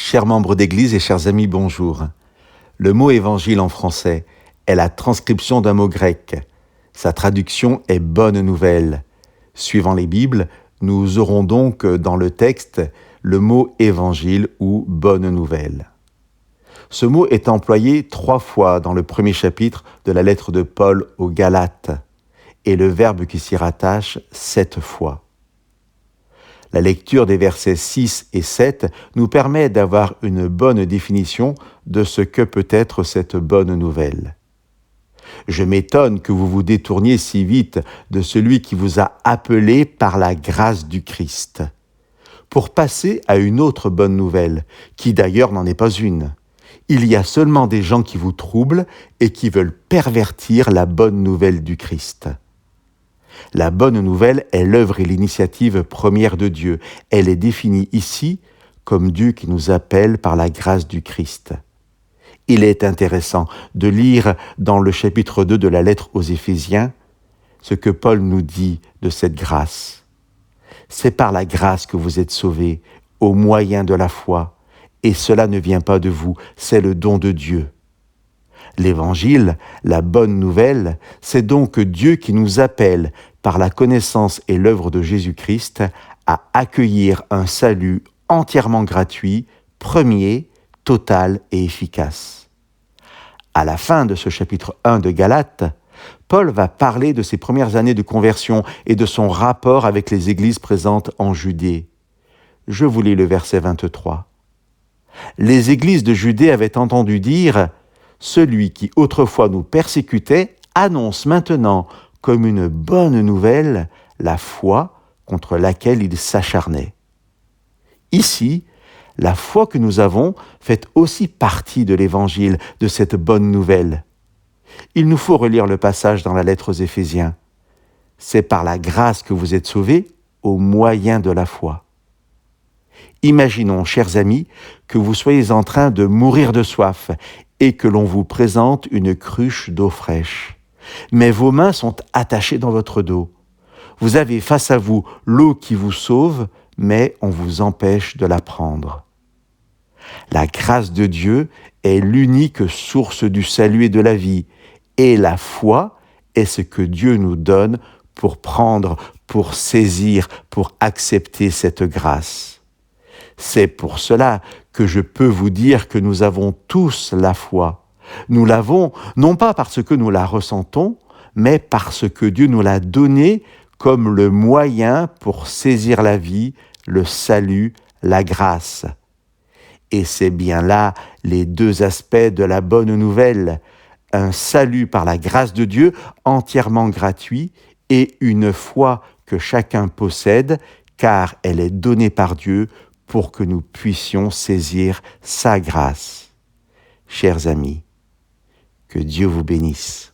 Chers membres d'Église et chers amis, bonjour. Le mot évangile en français est la transcription d'un mot grec. Sa traduction est bonne nouvelle. Suivant les Bibles, nous aurons donc dans le texte le mot évangile ou bonne nouvelle. Ce mot est employé 3 fois dans le premier chapitre de la lettre de Paul aux Galates et le verbe qui s'y rattache 7 fois. La lecture des versets 6 et 7 nous permet d'avoir une bonne définition de ce que peut être cette bonne nouvelle. Je m'étonne que vous vous détourniez si vite de celui qui vous a appelé par la grâce du Christ, pour passer à une autre bonne nouvelle, qui d'ailleurs n'en est pas une. Il y a seulement des gens qui vous troublent et qui veulent pervertir la bonne nouvelle du Christ. La bonne nouvelle est l'œuvre et l'initiative première de Dieu. Elle est définie ici comme Dieu qui nous appelle par la grâce du Christ. Il est intéressant de lire dans le chapitre 2 de la lettre aux Éphésiens ce que Paul nous dit de cette grâce. C'est par la grâce que vous êtes sauvés, au moyen de la foi, et cela ne vient pas de vous, c'est le don de Dieu. L'Évangile, la bonne nouvelle, c'est donc Dieu qui nous appelle, par la connaissance et l'œuvre de Jésus-Christ, à accueillir un salut entièrement gratuit, premier, total et efficace. À la fin de ce chapitre 1 de Galates, Paul va parler de ses premières années de conversion et de son rapport avec les églises présentes en Judée. Je vous lis le verset 23. Les églises de Judée avaient entendu dire « Celui qui autrefois nous persécutait annonce maintenant comme une bonne nouvelle la foi contre laquelle il s'acharnait. » Ici, la foi que nous avons fait aussi partie de l'Évangile, de cette bonne nouvelle. Il nous faut relire le passage dans la lettre aux Éphésiens. C'est par la grâce que vous êtes sauvés au moyen de la foi. Imaginons, chers amis, que vous soyez en train de mourir de soif et que l'on vous présente une cruche d'eau fraîche. Mais vos mains sont attachées dans votre dos. Vous avez face à vous l'eau qui vous sauve, mais on vous empêche de la prendre. La grâce de Dieu est l'unique source du salut et de la vie, et la foi est ce que Dieu nous donne pour prendre, pour saisir, pour accepter cette grâce. C'est pour cela que je peux vous dire que nous avons tous la foi. Nous l'avons non pas parce que nous la ressentons, mais parce que Dieu nous l'a donnée comme le moyen pour saisir la vie, le salut, la grâce. Et c'est bien là les 2 aspects de la bonne nouvelle. Un salut par la grâce de Dieu, entièrement gratuit, et une foi que chacun possède, car elle est donnée par Dieu pour que nous puissions saisir sa grâce. Chers amis, que Dieu vous bénisse.